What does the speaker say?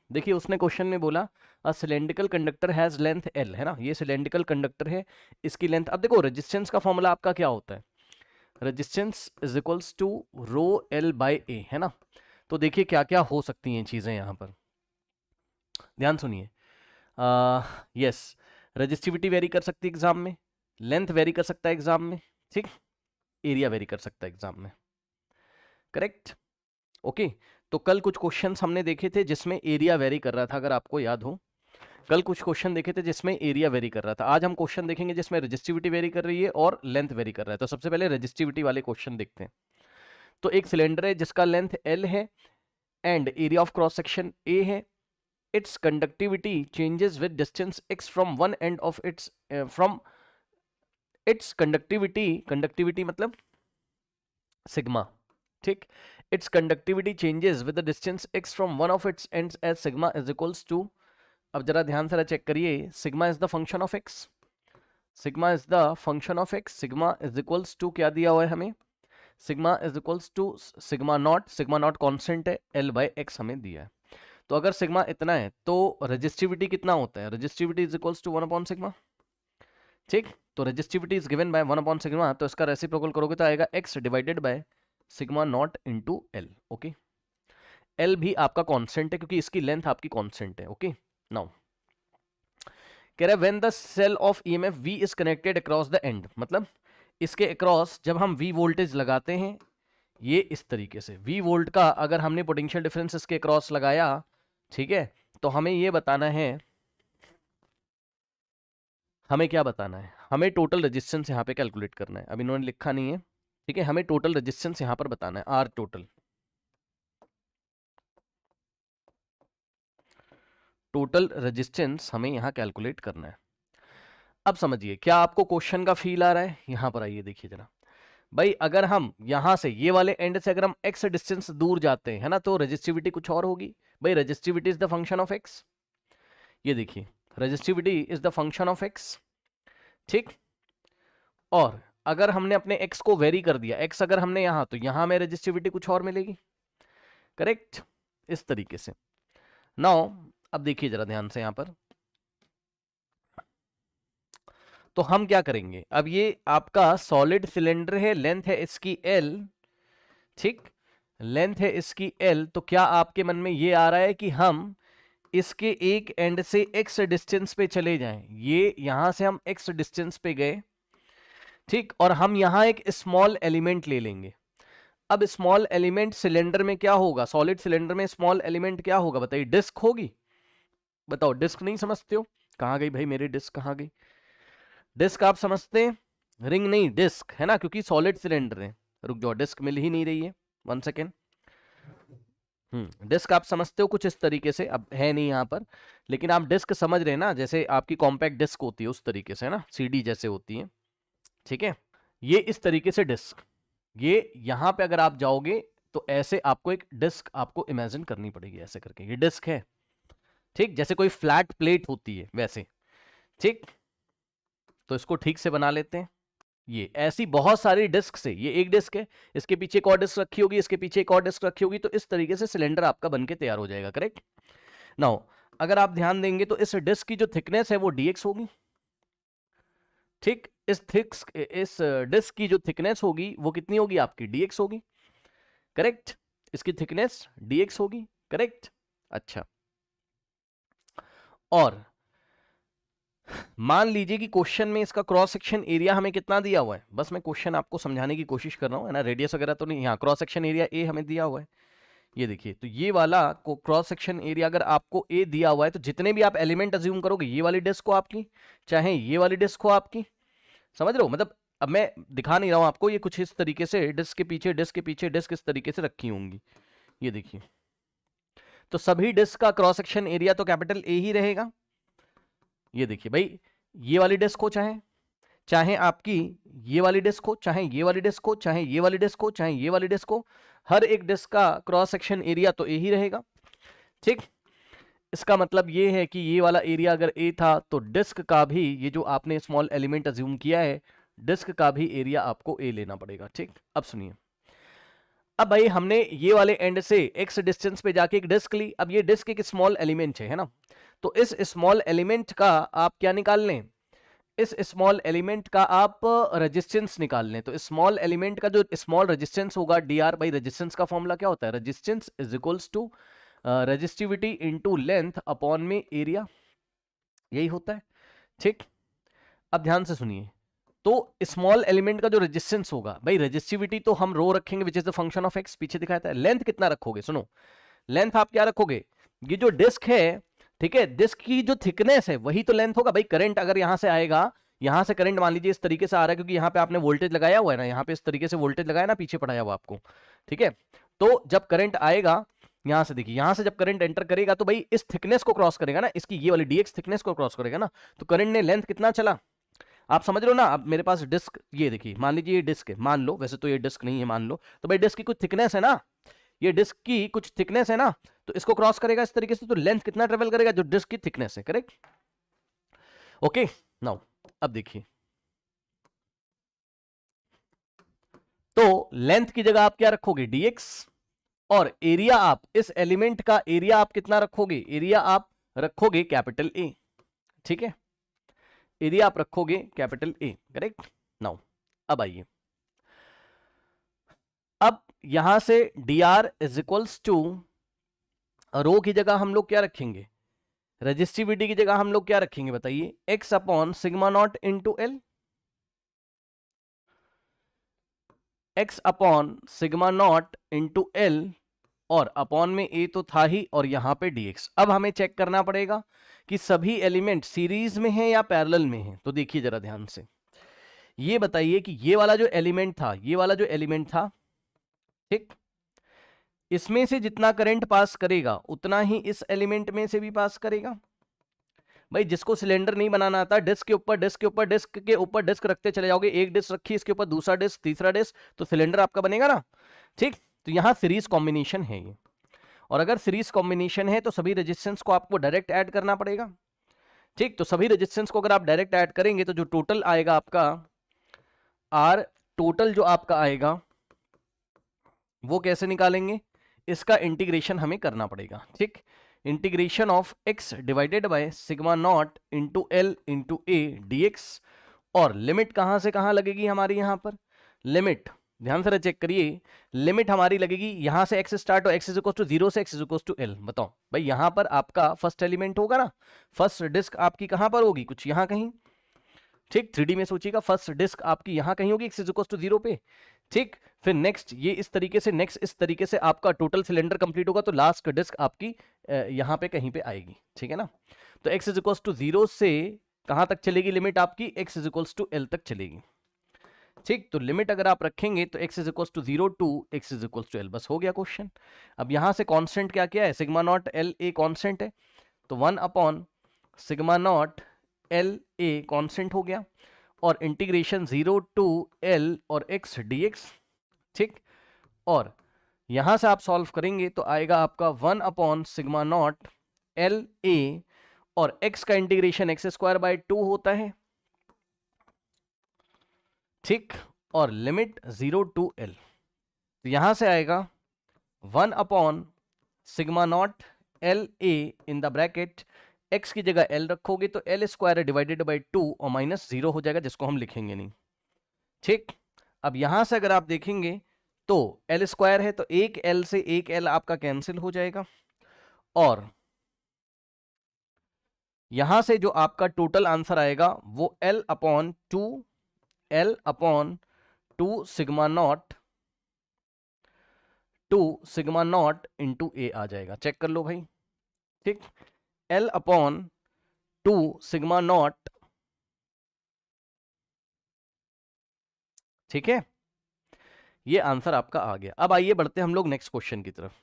देखिए उसने क्वेश्चन में बोला a cylindrical conductor has length L, है ना, ये सिलेंड्रिकल कंडक्टर है, इसकी लेंथ, अब देखो रेजिस्टेंस का फॉर्मूला आपका क्या होता है, resistance is equals to rho L by A, है ना। तो देखिए क्या क्या हो सकती हैं चीजें यहाँ पर, ध्यान सुनिए। यस, रजिस्टिविटी वेरी कर सकती है एग्जाम में, लेंथ वेरी कर सकता है एग्जाम में, ठीक, एरिया वेरी कर सकता है एग्जाम में, करेक्ट, ओके। तो कल कुछ क्वेश्चंस हमने देखे थे जिसमें एरिया वेरी कर रहा था, अगर आपको याद हो, कल कुछ क्वेश्चन देखे थे जिसमें एरिया वेरी कर रहा था। आज हम क्वेश्चन देखेंगे जिसमें रजिस्टिविटी वेरी कर रही है और लेंथ वेरी कर रहा है। तो सबसे पहले रजिस्टिविटी वाले क्वेश्चन देखते हैं। तो एक सिलेंडर है जिसका लेंथ एल है and area of cross section A है, its conductivity changes with distance x from one end of its from its conductivity मतलब सिग्मा, ठीक, its conductivity changes with the distance x from one of its ends as sigma is equals to, अब जरा ध्यान से check करिए, sigma is the function of x, sigma is the function of x, sigma is equals to क्या दिया हुआ है हमें, sigma is equals to sigma not constant है, l बाय x हमें दिया है। तो अगर सिग्मा इतना है तो रेजिस्टिविटी कितना होता है, resistivity is equals to 1 upon sigma, ठीक। तो resistivity is given by 1 upon sigma, तो इसका रेसिप्रोकल करोगे तो आएगा x divided by sigma not into l, okay. l भी आपका कांस्टेंट है क्योंकि इसकी लेंथ आपकी कांस्टेंट है, ओके। नाउ कह रहा है when the cell of EMF v is connected across the end, मतलब इसके अक्रॉस जब हम v वोल्टेज लगाते हैं, ये इस तरीके से v वोल्ट का अगर हमने पोटेंशियल डिफरेंस इसके अक्रॉस लगाया, ठीक है, तो हमें ये बताना है, हमें क्या बताना है, हमें टोटल रेजिस्टेंस यहाँ पे कैलकुलेट करना है, अब इन्होंने लिखा नहीं है, ठीक है, हमें टोटल रेजिस्टेंस यहाँ पर बताना है, आर टोटल, टोटल रेजिस्टेंस हमें यहाँ कैलकुलेट करना है। अब समझिए क्या आपको क्वेश्चन का फील आ रहा है, यहाँ पर आइए देखिए जरा भाई, अगर हम यहाँ से ये वाले एंड से अगर हम x डिस्टेंस दूर जाते हैं, है ना, तो रेजिस्टिविटी कुछ और होगी भाई, resistivity is the function of x, ये देखिए resistivity is the function of x, ठीक। और अगर हमने अपने x को वेरी कर दिया, x अगर हमने यहां, तो यहां में रेजिस्टिविटी कुछ और मिलेगी, करेक्ट, इस तरीके से। नाउ अब देखिए जरा ध्यान से यहां पर, तो हम क्या करेंगे, अब ये आपका सॉलिड सिलेंडर है, लेंथ है इसकी l, ठीक, लेंथ है इसकी l, तो क्या आपके मन में ये आ रहा है कि हम इसके एक एंड से x डिस्टेंस पे चले जाएं, ये यहां से हम x डिस्टेंस पे गए, ठीक, और हम यहां एक स्मॉल एलिमेंट ले लेंगे। अब स्मॉल एलिमेंट सिलेंडर में क्या होगा, सॉलिड सिलेंडर में स्मॉल एलिमेंट क्या होगा बताइए, डिस्क होगी, बताओ, डिस्क नहीं समझते हो, कहां गई भाई मेरी डिस्क, कहां गई डिस्क, आप समझते हैं, रिंग नहीं डिस्क, है ना, क्योंकि सॉलिड सिलेंडर है, रुक जाओ डिस्क मिल ही नहीं रही है, 1 सेकेंड, डिस्क आप समझते हो कुछ इस तरीके से, अब है नहीं यहाँ पर, लेकिन आप डिस्क समझ रहे हैं ना, जैसे आपकी कॉम्पैक्ट डिस्क होती है उस तरीके से, है ना, सीडी जैसे होती है, ठीक है, ये इस तरीके से डिस्क, ये यहाँ पे अगर आप जाओगे तो ऐसे आपको एक डिस्क आपको इमेजिन करनी पड़ेगी, ऐसे करके ये डिस्क है, ठीक, जैसे कोई फ्लैट प्लेट होती है वैसे, ठीक, तो इसको ठीक से बना लेते हैं, ये ऐसी बहुत सारी डिस्क से, ये एक डिस्क है, इसके पीछे एक और डिस्क रखी होगी, इसके पीछे एक और डिस्क रखी होगी, तो इस तरीके से सिलेंडर आपका बनके तैयार हो जाएगा, करेक्ट। नाउ अगर आप ध्यान देंगे तो इस डिस्क की जो थिकनेस है वो dx होगी, ठीक, इस डिस्क की जो थिकनेस होगी वो कितनी होगी आपकी, dx होगी, करेक्ट, इसकी थिकनेस dx होगी, करेक्ट। अच्छा, और मान लीजिए कि क्वेश्चन में इसका क्रॉस सेक्शन एरिया हमें कितना दिया हुआ है, बस मैं क्वेश्चन आपको समझाने की कोशिश कर रहा हूं, है ना, रेडियस वगैरह तो नहीं, यहाँ क्रॉस सेक्शन एरिया ए हमें दिया हुआ है, ये देखिए, तो ये वाला क्रॉस सेक्शन एरिया अगर आपको ए दिया हुआ है, तो जितने भी आप एलिमेंट अज्यूम करोगे, ये वाली डिस्क को आपकी, चाहे ये वाली डिस्क को आपकी, समझ रहे हो, मतलब अब मैं दिखा नहीं रहा हूं आपको, ये कुछ इस तरीके से डिस्क के पीछे डिस्क के पीछे डिस्क इस तरीके से रखी होंगी, ये देखिए, तो सभी डिस्क का क्रॉस सेक्शन एरिया तो कैपिटल ए ही रहेगा, ये देखिए भाई, ये वाली डिस्क हो, चाहे चाहे आपकी ये वाली डिस्क हो, चाहे ये वाली डिस्क हो, चाहे ये वाली डिस्क हो, चाहे ये वाली डिस्क हो, हर एक डिस्क का क्रॉस सेक्शन एरिया तो ए ही रहेगा, ठीक। इसका मतलब ये है कि ये वाला एरिया अगर ए था, तो डिस्क का भी, ये जो आपने स्मॉल एलिमेंट अज्यूम किया है, डिस्क का भी एरिया आपको ए लेना पड़ेगा, ठीक। अब सुनिए, अब भाई हमने ये वाले एंड से x डिस्टेंस पे जाके एक डिस्क ली। अब ये डिस्क एक स्मॉल एलिमेंट है ना, तो इस स्मॉल एलिमेंट का आप क्या निकाल लें, इस स्मॉल एलिमेंट का आप रेजिस्टेंस निकाल लें। तो स्मॉल एलिमेंट का जो स्मॉल रेजिस्टेंस होगा dr बाई रेजिस्टेंस का फॉर्मूला क्या होता है, resistance is equals to resistivity into length upon में एरिया, यही होता है। ठीक, अब ध्यान से सुनिए, तो स्मॉल एलिमेंट का जो रेजिस्टेंस होगा भाई, रेजिस्टिविटी तो हम रो रखेंगे which is the function of x, पीछे दिखाया था। लेंथ कितना रखोगे, सुनो, लेंथ आप क्या रखोगे, ये जो डिस्क है, ठीक है, डिस्क की जो थिकनेस है वही तो लेंथ होगा भाई। करंट अगर यहां से आएगा, यहां से करंट मान लीजिए इस तरीके से आ रहा है, क्योंकि यहां पे आपने वोल्टेज लगाया हुआ है ना, यहां पे इस तरीके से वोल्टेज लगाया ना, पीछे पढ़ाया हुआ आपको, ठीक है। तो जब करंट आएगा यहां से, देखिए यहां से जब करंट एंटर करेगा तो भाई इस थिकनेस को क्रॉस करेगा ना, इसकी ये वाली डीएक्स थिकनेस को क्रॉस करेगा ना, तो करंट ने लेंथ कितना चला, आप समझ रहे हो ना। अब मेरे पास डिस्क, ये देखिए मान लीजिए ये डिस्क है, मान लो, वैसे तो ये डिस्क नहीं है मान लो, तो भाई डिस्क की कुछ थिकनेस है ना, ये डिस्क की कुछ थिकनेस है ना, तो इसको क्रॉस करेगा इस तरीके से, तो लेंथ कितना ट्रेवल करेगा, जो डिस्क की थिकनेस है, करेक्ट। ओके, नाउ अब देखिए, तो लेंथ की जगह आप क्या रखोगे, dx, और एरिया आप इस एलिमेंट का एरिया आप कितना रखोगे, एरिया आप रखोगे कैपिटल ए, ठीक है, एरिया आप रखोगे कैपिटल ए, करेक्ट। नाउ अब आइए, अब यहां से dr इज इक्वल्स टू, रो की जगह हम लोग क्या रखेंगे, रजिस्टिविटी की जगह हम लोग क्या रखेंगे बताइए, x upon sigma not into L, x upon sigma not into L, और अपॉन में a तो था ही, और यहां पे dx। अब हमें चेक करना पड़ेगा कि सभी एलिमेंट सीरीज में हैं या पैरेलल में हैं। तो देखिए जरा ध्यान से, ये बताइए कि ये वाला जो एलिमेंट था, ये वाला जो एलिमेंट था, ठीक, इसमें से जितना करंट पास करेगा उतना ही इस एलिमेंट में से भी पास करेगा। भाई जिसको सिलेंडर नहीं बनाना आता, डिस्क के ऊपर डिस्क के ऊपर डिस्क के ऊपर डिस्क रखते चले जाओगे, एक डिस्क रखी इसके ऊपर दूसरा डिस्क तीसरा डिस्क, तो सिलेंडर आपका बनेगा ना, ठीक। तो यहां सीरीज कॉम्बिनेशन है ये, और अगर सीरीज कॉम्बिनेशन है तो सभी रेजिस्टेंस को आपको डायरेक्ट ऐड करना पड़ेगा, ठीक। तो सभी रेजिस्टेंस को अगर आप डायरेक्ट ऐड करेंगे तो जो टोटल आएगा आपका आर, टोटल जो आपका आएगा वो कैसे निकालेंगे, इसका इंटीग्रेशन हमें करना पड़ेगा, ठीक। Integration of x divided by sigma not into L into A dx, और लिमिट कहां से कहां लगेगी हमारी, यहां पर लिमिट ध्यान से चेक करिए, लिमिट हमारी लगेगी यहां से x स्टार्ट हो, x इज इक्वल टू 0 से x is equal to l। बताओ भाई, यहां पर आपका फर्स्ट एलिमेंट होगा ना, फर्स्ट डिस्क आपकी कहां पर होगी, कुछ यहां कहीं, ठीक। 3D में सोचिएगा, फर्स्ट डिस्क आपकी यहां कहीं होगी x इज इक्वल टू 0 पे, ठीक। फिर नेक्स्ट ये इस तरीके से, नेक्स्ट इस तरीके से आपका टोटल सिलेंडर कंप्लीट होगा, तो लास्ट डिस्क आपकी यहां पे कहीं पे आएगी, ठीक है ना। तो x इज इक्वल टू 0 से कहां तक चलेगी लिमिट आपकी, x is equal to l तक चलेगी, ठीक। तो लिमिट अगर आप रखेंगे तो x is equal to 0 to x is equal to l, बस हो गया क्वेश्चन। अब यहां से कांस्टेंट क्या क्या है, sigma naught L a constant है, तो 1 upon sigma naught L a constant हो गया, और इंटीग्रेशन 0 टू l और x dx, ठीक। और यहां से आप सॉल्व करेंगे तो आएगा आपका 1 upon sigma naught L A, और x का इंटीग्रेशन x स्क्वायर बाय 2 होता है, ठीक। और लिमिट 0 टू l, तो यहां से आएगा 1 upon sigma naught L A in the bracket, x की जगह l रखोगे तो l स्क्वायर डिवाइडेड बाय 2 और माइनस 0 हो जाएगा, जिसको हम लिखेंगे नहीं, ठीक। अब यहां से अगर आप देखेंगे तो l स्क्वायर है, तो एक l से एक l आपका कैंसिल हो जाएगा, और यहां से जो आपका टोटल आंसर आएगा वो l upon 2 sigma not into A आ जाएगा, चेक कर लो भाई, ठीक। l अपॉन 2 सिग्मा नॉट, ठीक है, ये आंसर आपका आ गया। अब आइए बढ़ते हम लोग नेक्स्ट क्वेश्चन की तरफ।